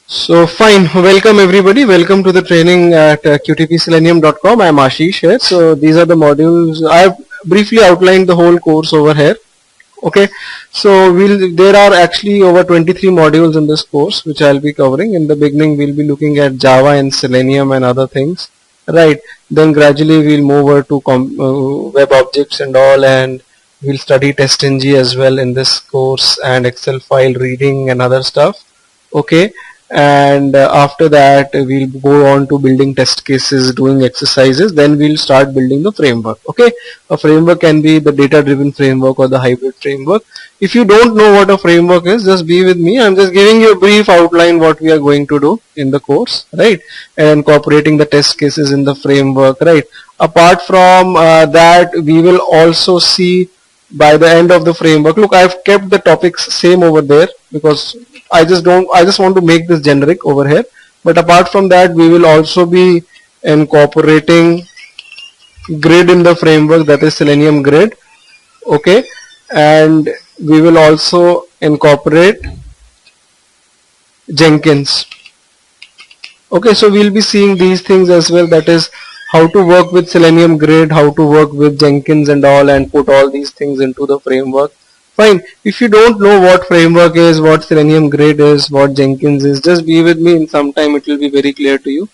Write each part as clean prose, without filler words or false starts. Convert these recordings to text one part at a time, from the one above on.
So fine, welcome everybody. Welcome to the training at qtpselenium.com. I am Ashish here. So these are the modules. I have briefly outlined the whole course over here. Okay, so there are actually over 23 modules in this course which I'll be covering. In the beginning, we'll be looking at Java and Selenium and other things, right? Then gradually we'll move over to web objects and all, and we'll study TestNG as well in this course, and Excel file reading and other stuff. Okay, and after that we'll go on to building test cases, doing exercises, then we'll start building the framework. Okay, a framework can be the data driven framework or the hybrid framework. If you don't know what a framework is, just be with me. I'm just giving you a brief outline what we are going to do in the course, right, and incorporating the test cases in the framework, right. Apart from that, we will also see by the end of the framework. Look, I've kept the topics same over there because I just want to make this generic over here. But apart from that, we will also be incorporating grid in the framework, that is Selenium grid. Okay, and we will also incorporate Jenkins. Okay, so we'll be seeing these things as well, that is how to work with Selenium grid, how to work with Jenkins and all, and put all these things into the framework. Fine. If you don't know what framework is, what Selenium grid is, what Jenkins is, just be with me. In some time it will be very clear to you.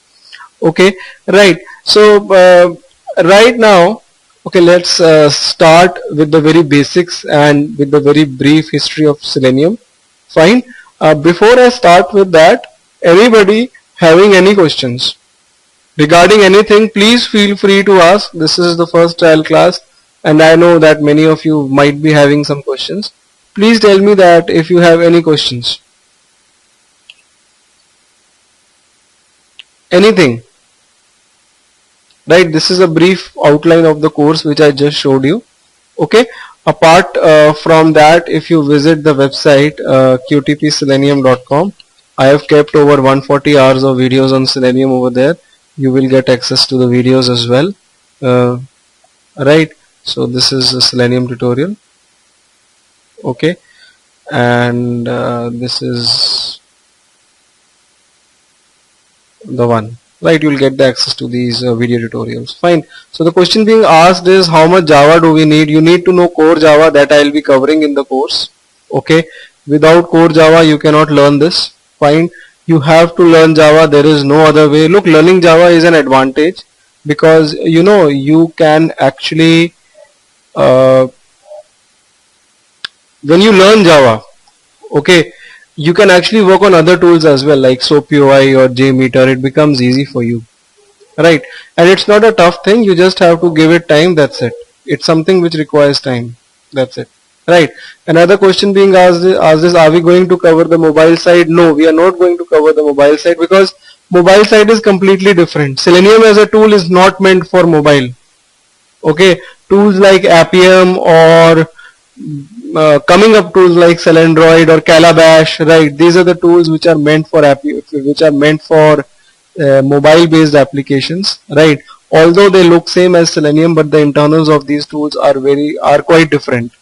Okay, right. So right now, okay, let's start with the very basics and with the very brief history of Selenium. Fine. Before I start with that, anybody having any questions regarding anything, please feel free to ask. This is the first trial class, and I know that many of you might be having some questions. Please tell me that if you have any questions. Anything. Right, this is a brief outline of the course which I just showed you. Okay, apart from that, if you visit the website qtpselenium.com, I have kept over 140 hours of videos on Selenium over there. You will get access to the videos as well. Right, so this is a Selenium tutorial. Okay, and this is the one. Right, you'll get the access to these video tutorials. Fine. So the question being asked is, how much Java do we need? You need to know core Java, that I'll be covering in the course. Okay, without core Java you cannot learn this. Fine, you have to learn Java. There is no other way. Look, learning Java is an advantage because you know you can actually when you learn Java, okay, you can actually work on other tools as well, like SoapUI or JMeter. It becomes easy for you, right? And it's not a tough thing. You just have to give it time. That's it. It's something which requires time. That's it, right? Another question being asked is, are we going to cover the mobile side? No, we are not going to cover the mobile side because mobile side is completely different. Selenium as a tool is not meant for mobile. Okay, tools like Appium or coming up tools like Selendroid or Calabash, right? These are the tools which are meant for mobile based applications, right? Although they look same as Selenium, but the internals of these tools are quite different.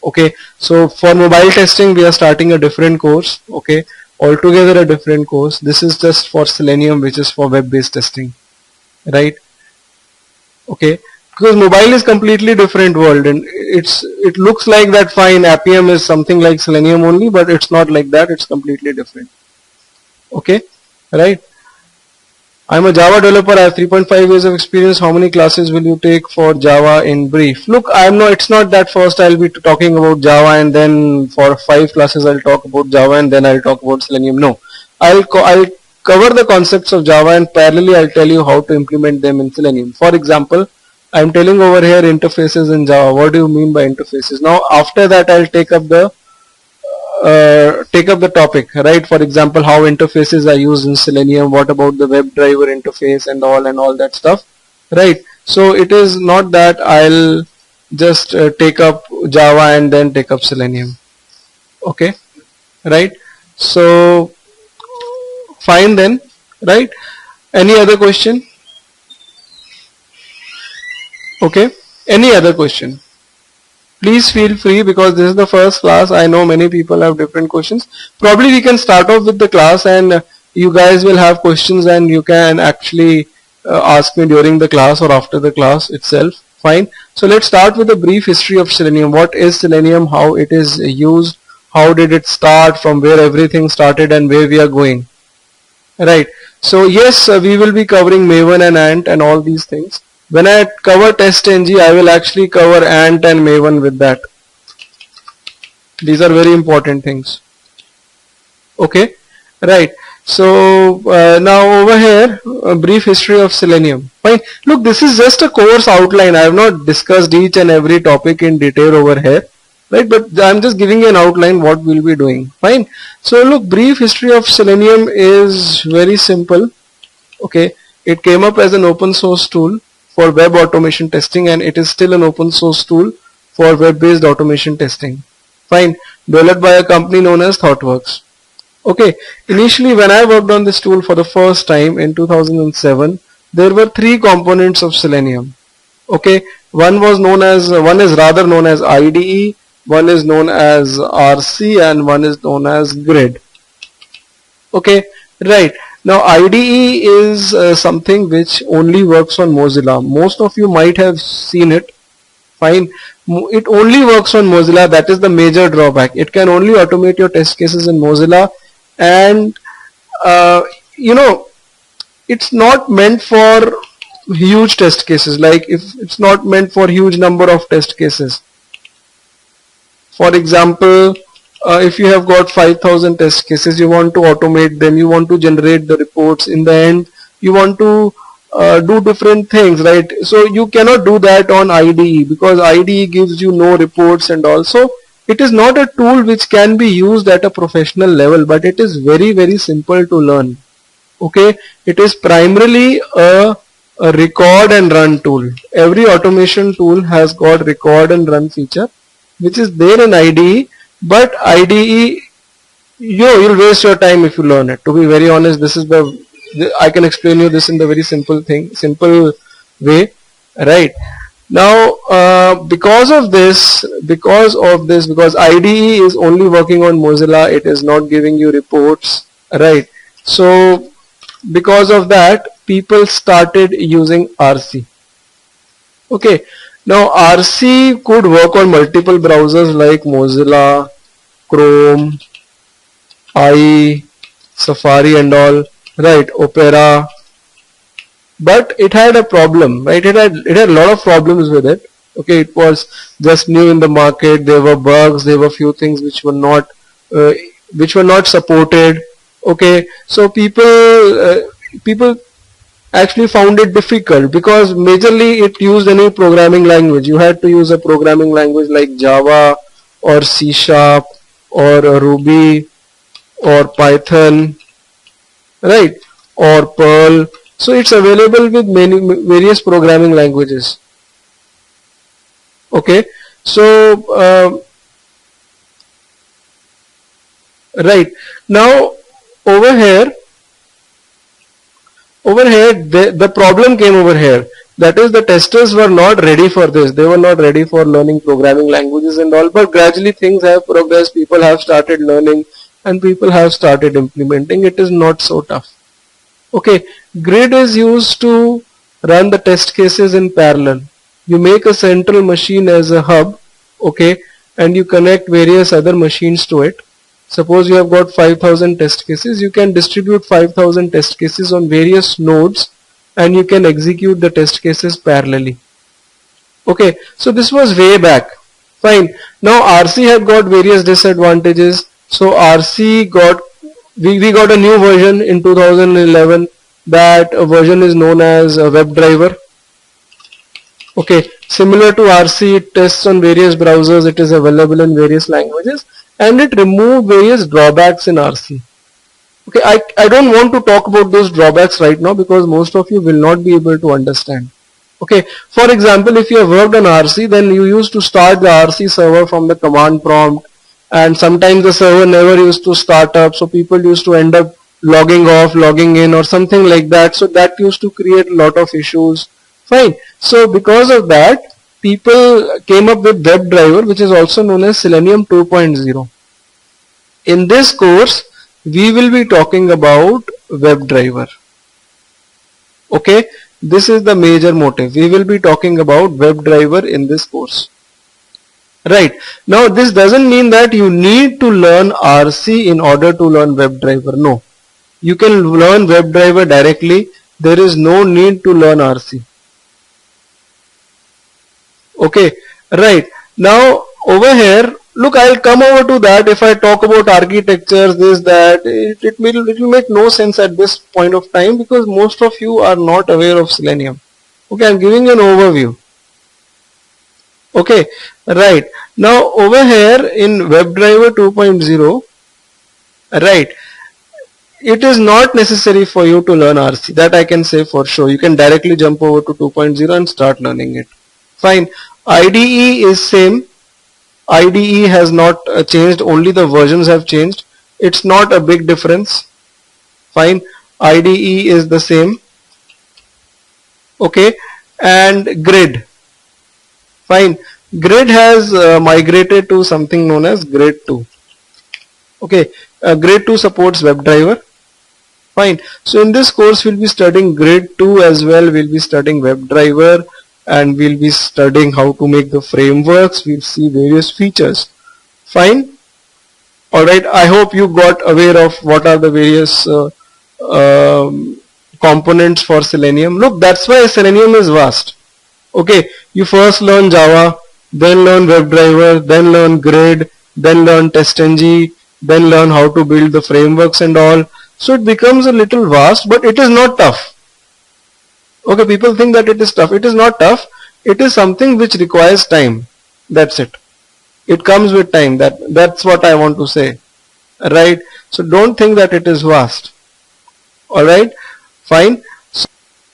Okay, so for mobile testing we are starting a different course. Okay, altogether a different course. This is just for Selenium, which is for web based testing, right? Okay, because mobile is completely different world, and it looks like that. Fine, Appium is something like Selenium only, but it's not like that. It's completely different. Okay, right? I'm a Java developer. I have 3.5 years of experience. How many classes will you take for Java in brief? Look, it's not that first I'll be talking about Java and then for 5 classes I'll talk about Java and then I'll talk about Selenium. No, I'll cover the concepts of Java and parallelly I'll tell you how to implement them in Selenium. For example, I'm telling over here interfaces in Java. What do you mean by interfaces? Now after that I'll take up the topic, right? For example, how interfaces are used in Selenium, what about the WebDriver interface and all that stuff, right? So it is not that I'll just take up Java and then take up Selenium. Okay, right? So fine then, right? Any other question? Okay, any other question? Please feel free, because this is the first class. I know many people have different questions. Probably we can start off with the class, and you guys will have questions and you can actually ask me during the class or after the class itself. Fine. So let's start with a brief history of selenium. What is selenium? How it is used? How did it start? From where everything started and where we are going? Right. So yes, we will be covering Maven and Ant and all these things. When I cover TestNG, I will actually cover Ant and Maven with that. These are very important things. Okay. Right. So now over here, a brief history of selenium. Fine. Look, this is just a course outline. I have not discussed each and every topic in detail over here. Right, but I'm just giving you an outline what we'll be doing. Fine. So look, brief history of selenium is very simple. Okay, it came up as an open source tool for web automation testing, and it is still an open source tool for web-based automation testing. Fine. Developed by a company known as ThoughtWorks. Okay, initially when I worked on this tool for the first time in 2007, there were three components of selenium. Okay, one is rather known as IDE, one is known as RC, and one is known as Grid. Okay, right. Now IDE is something which only works on Mozilla. Most of you might have seen it. Fine. It only works on Mozilla. That is the major drawback. It can only automate your test cases in Mozilla, and you know, it's not meant for huge test cases. Like, if it's not meant for huge number of test cases. For example, if you have got 5,000 test cases, you want to automate them, you want to generate the reports. In the end, you want to do different things, right? So you cannot do that on IDE, because IDE gives you no reports, and also it is not a tool which can be used at a professional level, but it is very, very simple to learn. Okay, it is primarily a record and run tool. Every automation tool has got record and run feature, which is there in IDE, but IDE, you'll waste your time if you learn it. To be very honest, this is I can explain you this in the very simple way, right? Now, because IDE is only working on Mozilla, it is not giving you reports, right? So because of that, people started using RC. Okay, now RC could work on multiple browsers like Mozilla, Chrome, IE, Safari and all, right, Opera. But it had a problem, right? It had a lot of problems with it. Okay, it was just new in the market. There were bugs. There were few things which were not supported. Okay, so people actually found it difficult, because majorly it used any programming language. You had to use a programming language like Java or C# or Ruby or Python, right, or Perl. So it's available with various programming languages. Okay, so right now over here the problem came over here. That is, the testers were not ready for this. They were not ready for learning programming languages and all. But gradually things have progressed. People have started learning and people have started implementing. It is not so tough. Okay, Grid is used to run the test cases in parallel. You make a central machine as a hub, okay, and you connect various other machines to it. Suppose you have got 5,000 test cases, you can distribute 5,000 test cases on various nodes, and you can execute the test cases parallelly. Okay, so this was way back. Fine. Now RC had got various disadvantages. So RC got, we got a new version in 2011. That version is known as WebDriver. Okay, similar to RC, it tests on various browsers. It is available in various languages, and it removed various drawbacks in RC. Okay, I don't want to talk about those drawbacks right now, because most of you will not be able to understand. Okay, for example, if you have worked on RC, then you used to start the RC server from the command prompt, and sometimes the server never used to start up, so people used to end up logging off, logging in, or something like that. So that used to create a lot of issues. Fine. So because of that, people came up with WebDriver, which is also known as Selenium 2.0. In this course, we will be talking about WebDriver. Okay, this is the major motive. We will be talking about WebDriver in this course. Right. Now this doesn't mean that you need to learn RC in order to learn WebDriver. No. You can learn WebDriver directly. There is no need to learn RC. Okay. Right. Now over here, look, I'll come over to that. If I talk about architectures, this, that, it will make no sense at this point of time because most of you are not aware of Selenium. Okay, I'm giving you an overview. Okay, right. Now over here in WebDriver 2.0, right, it is not necessary for you to learn RC. That I can say for sure. You can directly jump over to 2.0 and start learning it. Fine. IDE is same. IDE has not changed, only the versions have changed. It's not a big difference. Fine. IDE is the same. Okay. And Grid. Fine. Grid has migrated to something known as Grid 2. Okay. Grid 2 supports WebDriver. Fine. So in this course we'll be studying Grid 2 as well. We'll be studying WebDriver and we'll be studying how to make the frameworks. We'll see various features. Fine. Alright. I hope you got aware of what are the various components for Selenium. Look, that's why Selenium is vast. Okay, you first learn Java, then learn WebDriver, then learn Grid, then learn TestNG, then learn how to build the frameworks and all. So it becomes a little vast, but it is not tough. Okay, people think that it is tough. It is not tough. It is something which requires time. That's it. It comes with time. That's what I want to say. Right? So don't think that it is vast. Alright? Fine.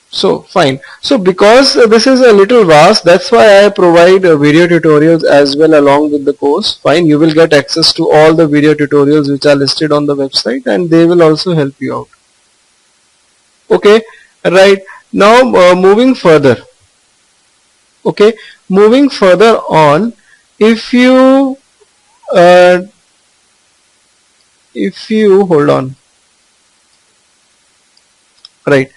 So fine. So because this is a little vast, that's why I provide video tutorials as well along with the course. Fine. You will get access to all the video tutorials which are listed on the website and they will also help you out. Okay. Right. Now moving further. Okay. Moving further on, if you hold on. Right.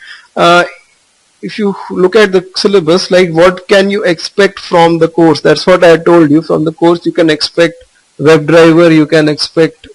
If you look at the syllabus, like what can you expect from the course? That's what I told you. From the course you can expect WebDriver, you can expect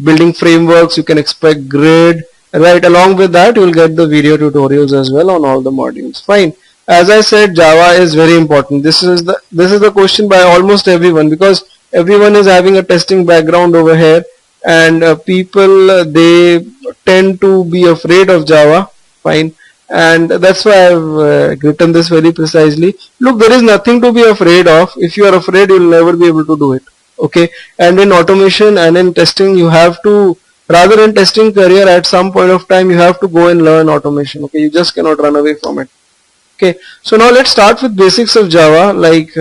building frameworks, you can expect Grid. Right, along with that you will get the video tutorials as well on all the modules. Fine. As I said, Java is very important. This is the question by almost everyone because everyone is having a testing background over here and people they tend to be afraid of Java. Fine, and that's why I've written this very precisely. Look, there is nothing to be afraid of. If you are afraid, you will never be able to do it. Okay, and in automation and in testing, you have to, rather than testing career, at some point of time, you have to go and learn automation. Okay, you just cannot run away from it. Okay, so now let's start with basics of Java, like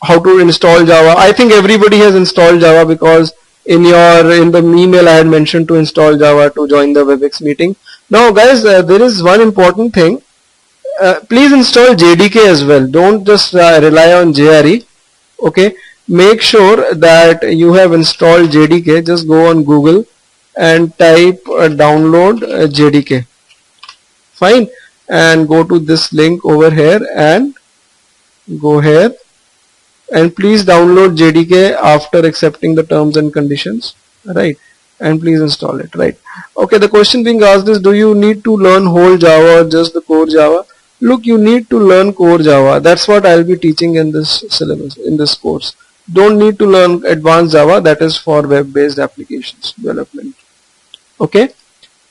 how to install Java. I think everybody has installed Java because in the email I had mentioned to install Java to join the WebEx meeting. Now guys, there is one important thing. Please install JDK as well. Don't just rely on JRE. Okay, make sure that you have installed JDK. Just go on Google and type download JDK. Fine, and go to this link over here and go here. And please download JDK after accepting the terms and conditions, right? And please install it, right? Okay, the question being asked is, do you need to learn whole Java or just the core Java? Look, you need to learn core Java. That's what I'll be teaching in this syllabus, in this course. Don't need to learn advanced Java. That is for web-based applications development. Okay,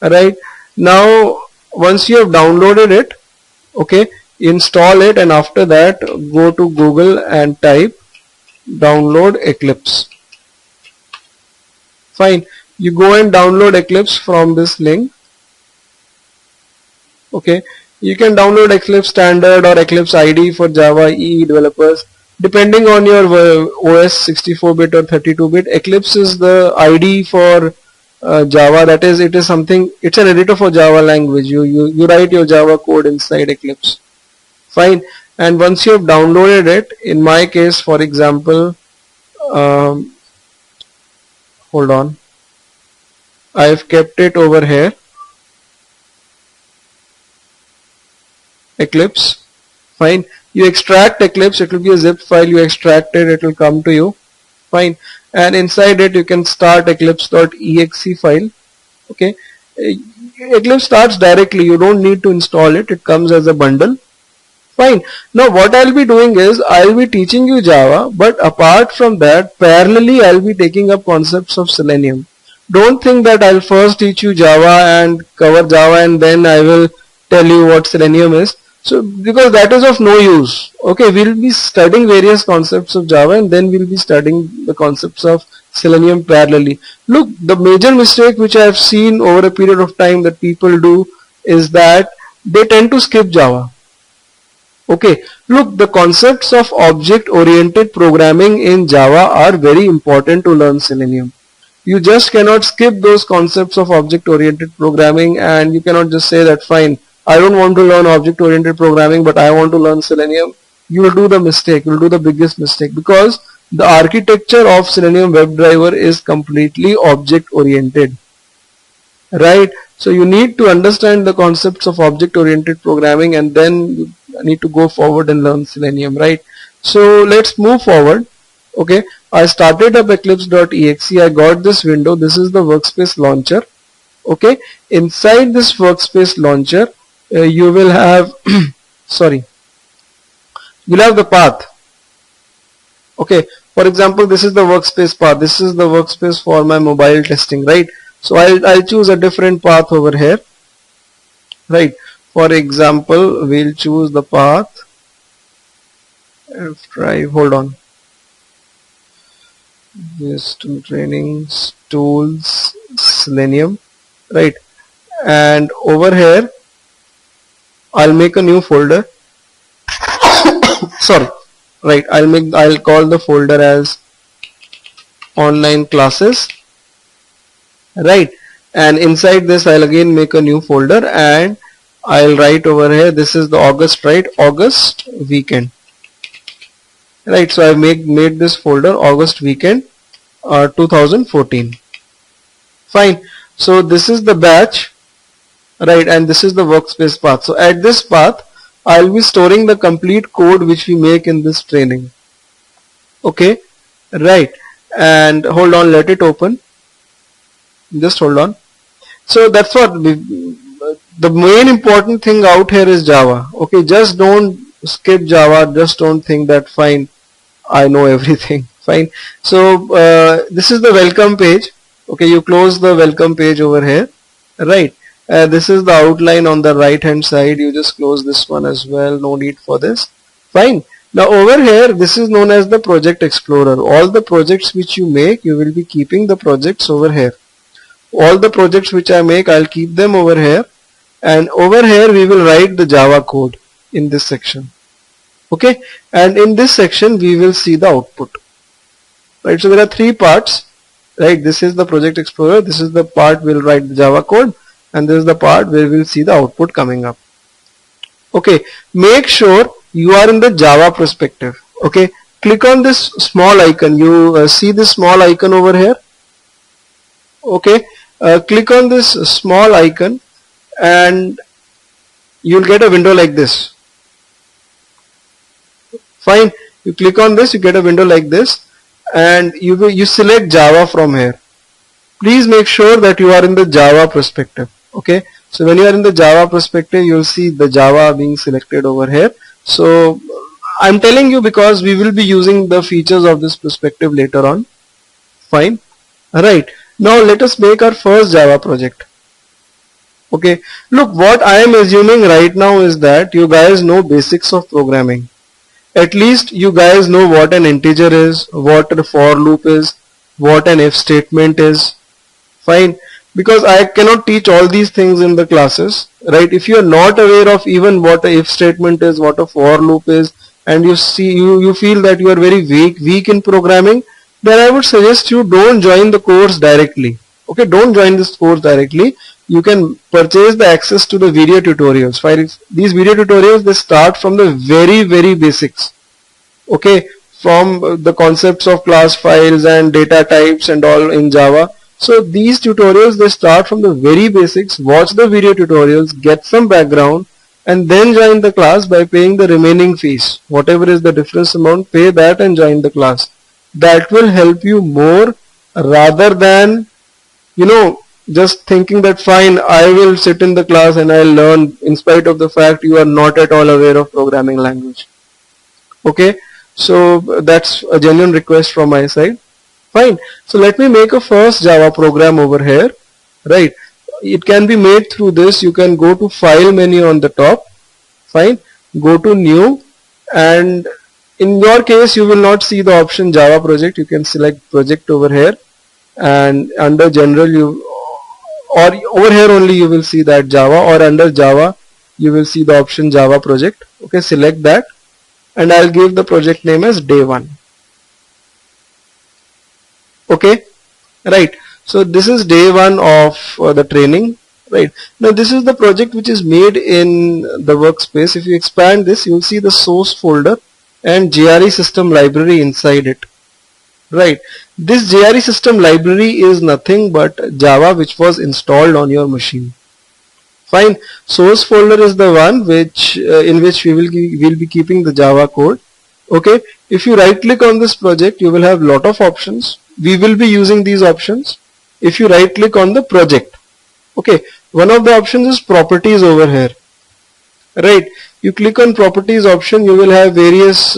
right? Now, once you have downloaded it, okay, install it, and after that go to Google and type download Eclipse. Fine, you go and download Eclipse from this link. Okay, you can download Eclipse Standard or Eclipse IDE for Java EE developers depending on your OS 64-bit or 32-bit. Eclipse is the IDE for Java. That is, it is something, it's an editor for Java language. You write your Java code inside Eclipse. Fine, and once you have downloaded it, in my case, for example, hold on, I've kept it over here, Eclipse. Fine. You extract Eclipse, it will be a zip file, you extract it, it will come to you. Fine. And inside it you can start eclipse.exe file. Okay. Eclipse starts directly, you don't need to install it, it comes as a bundle. Fine. Now what I'll be doing is I'll be teaching you Java, but apart from that, parallelly I'll be taking up concepts of Selenium. Don't think that I'll first teach you Java and cover Java and then I will tell you what Selenium is. So because that is of no use. Okay, we'll be studying various concepts of Java and then we'll be studying the concepts of Selenium parallelly. Look, the major mistake which I have seen over a period of time that people do is that they tend to skip Java. Okay, look, the concepts of object-oriented programming in Java are very important to learn Selenium. You just cannot skip those concepts of object-oriented programming and you cannot just say that fine, I don't want to learn object-oriented programming but I want to learn Selenium. You will do the mistake, you will do the biggest mistake, because the architecture of Selenium WebDriver is completely object-oriented. Right? So you need to understand the concepts of object-oriented programming and then you need to go forward and learn Selenium, right? So let's move forward. Okay, I started up eclipse.exe. I got this window. This is the workspace launcher. Okay, inside this workspace launcher you will have sorry, you'll have the path. Okay, for example, this is the workspace path. This is the workspace for my mobile testing, right? So I'll choose a different path over here, right? For example, we'll choose the path F-drive, hold on, system trainings, tools, Selenium, right? And over here I'll make a new folder sorry, right? I'll call the folder as online classes, right? And inside this I'll again make a new folder and I'll write over here, this is the August, right? August weekend, right? So I've made this folder August weekend 2014. Fine. So this is the batch, right? And this is the workspace path. So at this path I'll be storing the complete code which we make in this training. Okay, right? And hold on, let it open. Just hold on. So that's what the main important thing out here is Java. Okay, just don't skip Java. Just don't think that fine, I know everything. Fine. So this is the welcome page. Okay, you close the welcome page over here, right? This is the outline on the right hand side. You just close this one as well. No need for this. Fine. Now over here, this is known as the Project Explorer. All the projects which you make, you will be keeping the projects over here. All the projects which I make, I'll keep them over here, and over here we will write the Java code in this section. Okay, and in this section we will see the output, right? So there are three parts, right? This is the Project Explorer, this is the part we'll write the Java code, and this is the part where we'll see the output coming up. Okay, make sure you are in the Java perspective. Okay, click on this small icon. You see this small icon over here. Okay, click on this small icon and you'll get a window like this. Fine, you click on this, you get a window like this, and you select Java from here. Please make sure that you are in the Java perspective. Okay, so when you are in the Java perspective, you'll see the Java being selected over here. So I'm telling you because we will be using the features of this perspective later on. Fine. Alright, now let us make our first Java project. Okay, look, what I am assuming right now is that you guys know basics of programming. At least you guys know what an integer is, what a for loop is, what an if statement is. Fine, because I cannot teach all these things in the classes, right? If you are not aware of even what a if statement is, what a for loop is, and you feel that you are very weak in programming, then I would suggest you don't join the course directly. Okay, don't join this course directly. You can purchase the access to the video tutorials. These video tutorials, they start from the very basics. Okay, from the concepts of class files and data types and all in Java. So these tutorials, they start from the very basics. Watch the video tutorials, get some background, and then join the class by paying the remaining fees. Whatever is the difference amount, pay that and join the class. That will help you more rather than, just thinking that fine, I will sit in the class and I'll learn in spite of the fact you are not at all aware of programming language. Okay, so that's a genuine request from my side. Fine. So let me make a first Java program over here. Right. It can be made through this. You can go to File menu on the top. Fine. Go to New, and in your case you will not see the option Java project. You can select project over here, and under General or over here only you will see that Java, or under Java you will see the option Java project. Okay. Select that, and I'll give the project name as Day 1. Okay, right. So this is day 1 of the training. Right. Now this is the project which is made in the workspace. If you expand this, you will see the source folder and JRE system library inside it. Right. This JRE system library is nothing but Java which was installed on your machine. Fine. Source folder is the one which in which we will be keeping the Java code. Okay. If you right click on this project, you will have lot of options. We will be using these options. If you right click on the project, okay, one of the options is properties over here. Right. You click on properties option, you will have various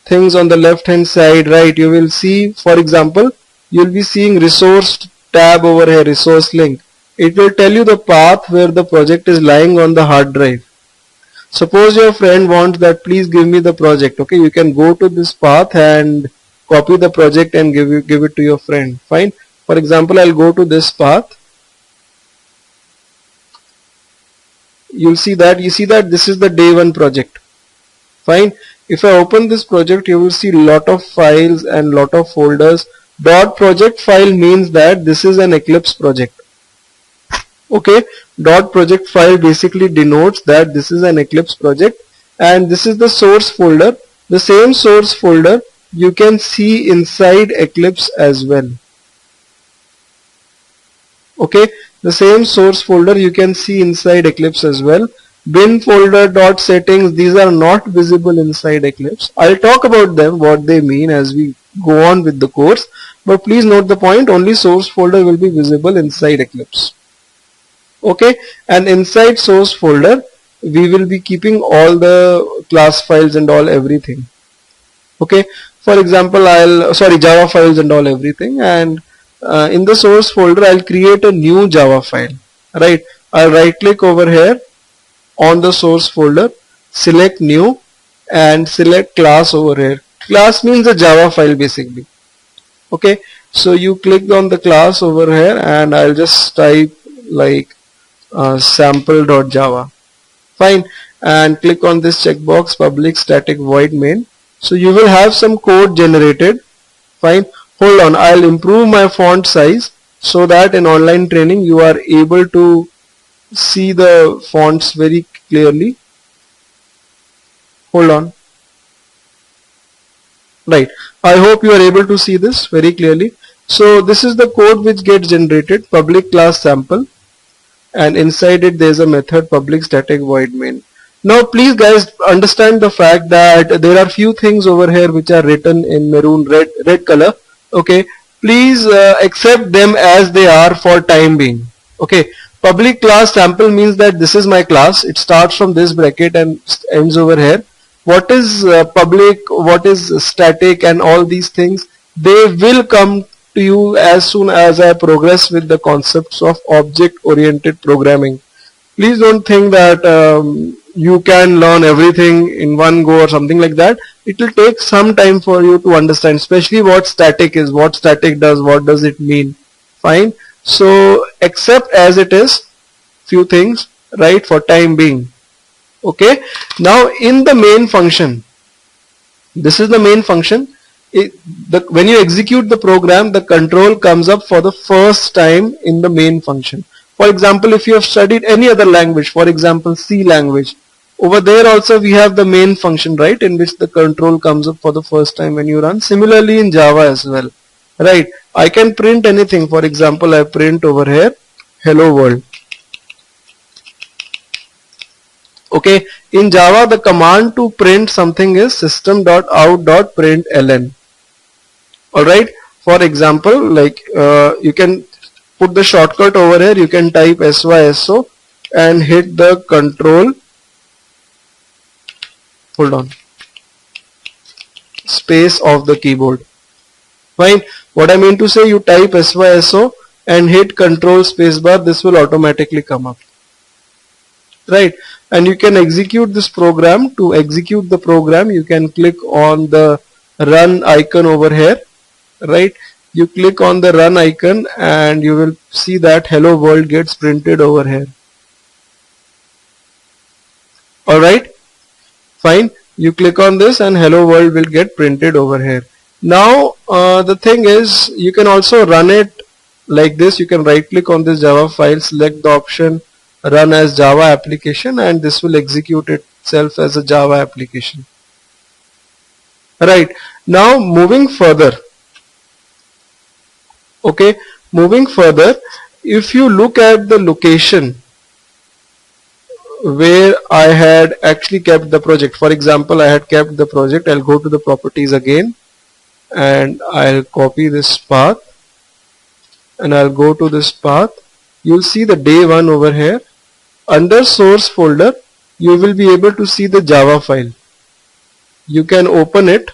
things on the left hand side. Right. You will see, for example, you will be seeing resource tab over here, resource link. It will tell you the path where the project is lying on the hard drive. Suppose your friend wants that, please give me the project. Okay, you can go to this path and copy the project and give it to your friend. Fine. For example, I'll go to this path. You see that this is the day 1 project. Fine. If I open this project, you will see lot of files and lot of folders. .project file means that this is an Eclipse project. Okay, .project file basically denotes that this is an Eclipse project, and this is the source folder. The same source folder you can see inside Eclipse as well. Okay, the same source folder you can see inside Eclipse as well. Bin folder .settings, these are not visible inside Eclipse. I'll talk about them, what they mean, as we go on with the course, but please note the point, only source folder will be visible inside Eclipse. Okay, and inside source folder we will be keeping all the class files and all everything. Okay, for example, Java files and all everything, and in the source folder I'll create a new Java file. Right, I'll right click over here on the source folder, select new, and select class over here. Class means a Java file basically. Okay, so you click on the class over here, and I'll just type like sample.java. Fine, and click on this checkbox, public static void main. So you will have some code generated. Fine, hold on, I'll improve my font size so that in online training you are able to see the fonts very clearly. Hold on. Right, I hope you are able to see this very clearly. So this is the code which gets generated, public class sample, and inside it there is a method public static void main. Now please guys understand the fact that there are few things over here which are written in maroon red color. Okay, please accept them as they are for time being. Okay, public class sample means that this is my class. It starts from this bracket and ends over here. What is public, what is static, and all these things, they will come to you as soon as I progress with the concepts of object-oriented programming. Please don't think that you can learn everything in one go or something like that. It will take some time for you to understand, especially what static is, what static does, what does it mean. Fine. So accept as it is few things, right, for time being. Okay, now in the main function, this is the main function. When you execute the program, the control comes up for the first time in the main function. For example, if you have studied any other language, for example C language, over there also we have the main function, right, in which the control comes up for the first time when you run. Similarly in Java as well, right, I can print anything. For example, I print over here hello world. Okay, in Java the command to print something is system.out.println. Alright, for example, like you can put the shortcut over here, you can type syso and hit the control, hold on, space of the keyboard. Fine, what I mean to say, you type syso and hit control spacebar, this will automatically come up. Right, and you can execute this program. To execute the program, you can click on the run icon over here. Right, you click on the run icon and you will see that hello world gets printed over here. Alright, fine, you click on this and hello world will get printed over here. Now the thing is, you can also run it like this. You can right click on this Java file, select the option run as Java application, and this will execute itself as a Java application. Right, now moving further. Okay, moving further, if you look at the location where I had actually kept the project, for example, I had kept the project, I'll go to the properties again and I'll copy this path and I'll go to this path. You'll see the day one over here. Under source folder, you will be able to see the Java file. You can open it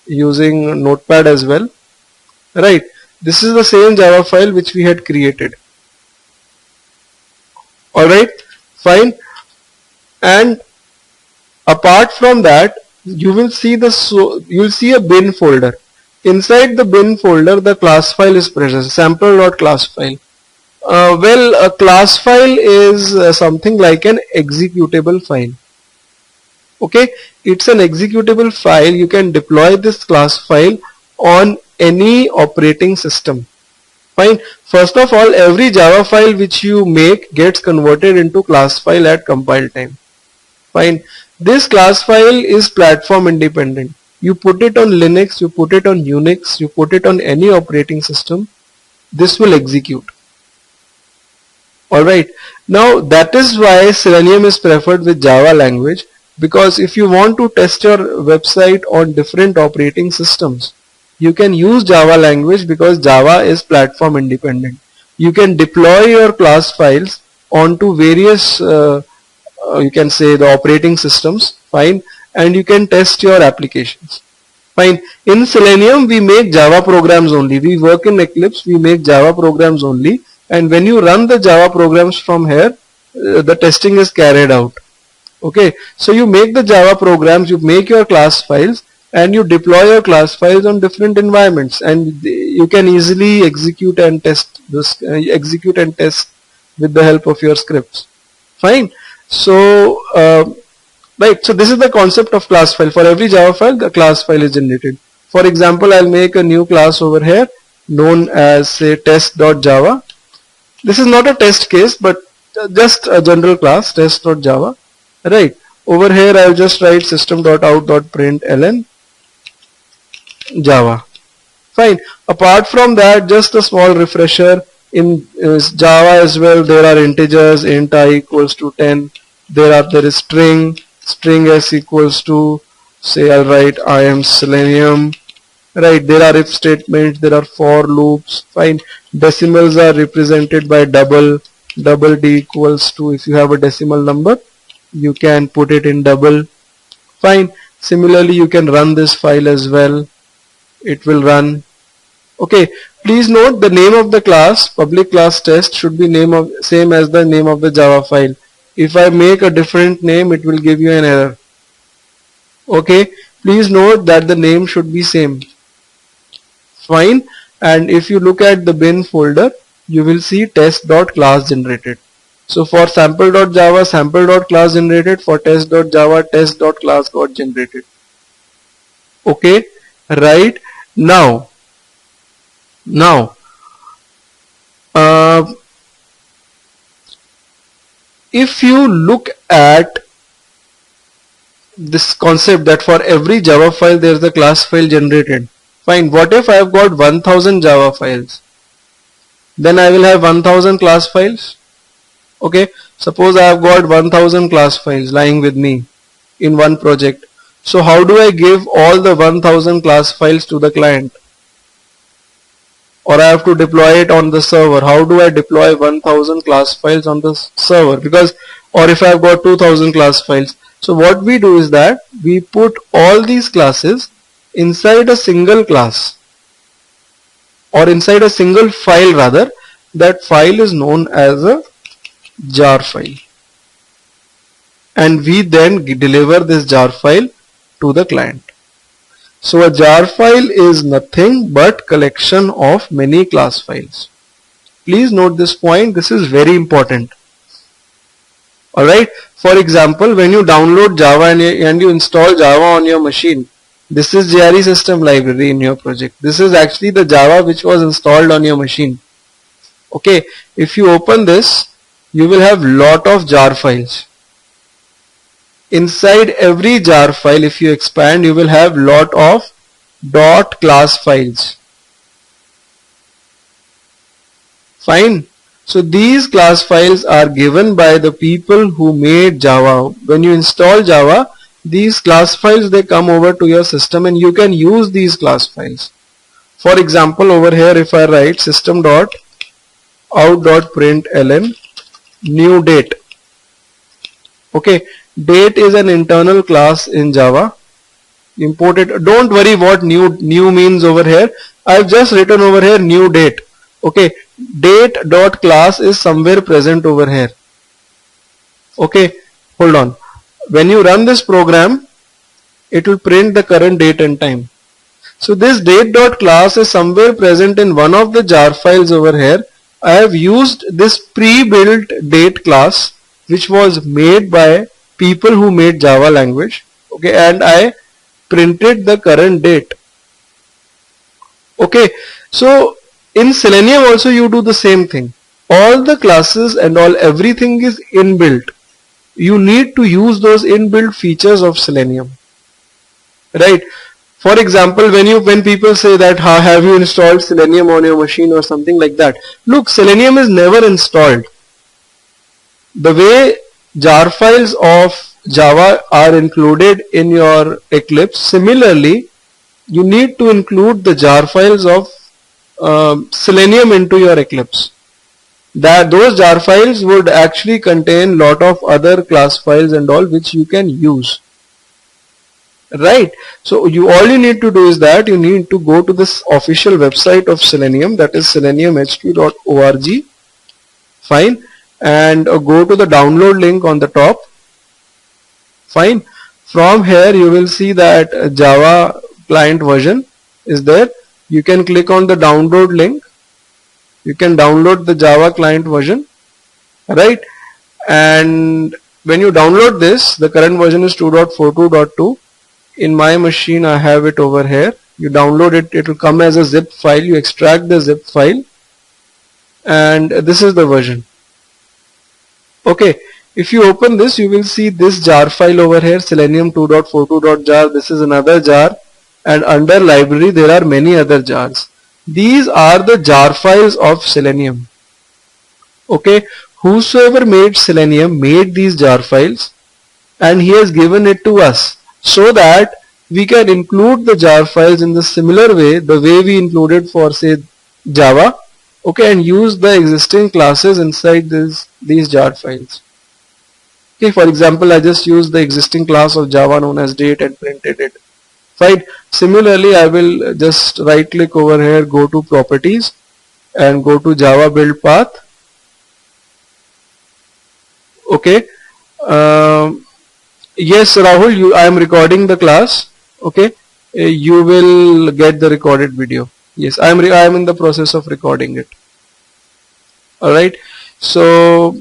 using Notepad as well. Right, this is the same Java file which we had created. Alright, fine. And apart from that, you will see a bin folder. Inside the bin folder, the class file is present, sample.class file. Well, a class file is something like an executable file. Okay, it's an executable file. You can deploy this class file on any operating system. Fine. First of all, every Java file which you make gets converted into class file at compile time. Fine. This class file is platform independent. You put it on Linux, you put it on Unix, you put it on any operating system, this will execute. Alright, now that is why Selenium is preferred with Java language, because if you want to test your website on different operating systems, you can use Java language because Java is platform independent. You can deploy your class files onto various, you can say, the operating systems, fine, and you can test your applications. Fine. In Selenium, we make Java programs only. We work in Eclipse, we make Java programs only. And when you run the Java programs from here, the testing is carried out. Okay, so you make the Java programs, you make your class files, and you deploy your class files on different environments, and you can easily execute and test this. Execute and test with the help of your scripts. Fine. So, right. So this is the concept of class file. For every Java file, the class file is generated. For example, I'll make a new class over here known as, say, test.java. This is not a test case, but just a general class, test.java. Right. Over here, I'll just write system.out.println Java. Fine. Apart from that, just a small refresher. In Java as well, there are integers, int I equals to 10. There is string s equals to, say, I'll write I am Selenium. Right, there are if statements, there are for loops. Fine. Decimals are represented by double d equals to, if you have a decimal number, you can put it in double. Fine. Similarly, you can run this file as well. It will run. Okay. Please note the name of the class, public class test, should be same as the name of the Java file. If I make a different name, it will give you an error. Okay. Please note that the name should be same. Fine. And if you look at the bin folder, you will see test.class generated. So for sample.java, sample.class generated. For test.java, test.class got generated. Okay. Right. Now, if you look at this concept that for every Java file there is a class file generated. Fine. What if I have got 1000 Java files? Then I will have 1000 class files. Okay. Suppose I have got 1000 class files lying with me in one project. So how do I give all the 1000 class files to the client? Or I have to deploy it on the server. How do I deploy 1000 class files on the server? Because, or if I have got 2000 class files. So what we do is that we put all these classes inside a single class, or inside a single file rather. That file is known as a jar file, and we then deliver this jar file to the client. So a jar file is nothing but collection of many class files. Please note this point, this is very important. Alright, for example, when you download Java and you install Java on your machine, this is JRE system library in your project. This is actually the Java which was installed on your machine. Okay, if you open this, you will have lot of jar files. Inside every jar file, if you expand, you will have lot of dot class files. Fine. So these class files are given by the people who made Java. When you install Java, these class files, they come over to your system and you can use these class files. For example, over here if I write system.out.println new date. Okay, date is an internal class in Java. Import it. Don't worry what new means over here. I've just written over here new date. Okay, date dot class is somewhere present over here. Okay, hold on. When you run this program, it will print the current date and time. So this date dot class is somewhere present in one of the jar files over here. I have used this pre-built date class which was made by people who made Java language. Okay, and I printed the current date. Okay, so in Selenium also you do the same thing. All the classes and everything is inbuilt. You need to use those inbuilt features of Selenium, right? For example, when people say that have you installed Selenium on your machine or something like that, look, Selenium is never installed. The way jar files of Java are included in your Eclipse, similarly you need to include the jar files of Selenium into your Eclipse. Those jar files would actually contain lot of other class files and all which you can use, right? So all you need to do is that you need to go to this official website of Selenium, that is seleniumhq.org. Fine, and go to the download link on the top. Fine, from here you will see that Java client version is there. You can click on the download link. You can download the Java client version, right? And when you download this, the current version is 2.42.2. In my machine I have it over here. You download it, it will come as a zip file. You extract the zip file and this is the version. Okay, if you open this, you will see this jar file over here, selenium 2.42.jar. This is another jar, and under library there are many other jars. These are the jar files of Selenium. Okay, whosoever made Selenium made these jar files and he has given it to us so that we can include the jar files in the similar way, the way we included for say Java. Okay, and use the existing classes inside these jar files. Okay, for example, I just used the existing class of Java known as date and printed it. Fine. Similarly, I will just right click over here, go to properties and go to Java build path. Okay. Yes, Rahul, I am recording the class. Okay. You will get the recorded video. Yes, I am in the process of recording it. Alright. So,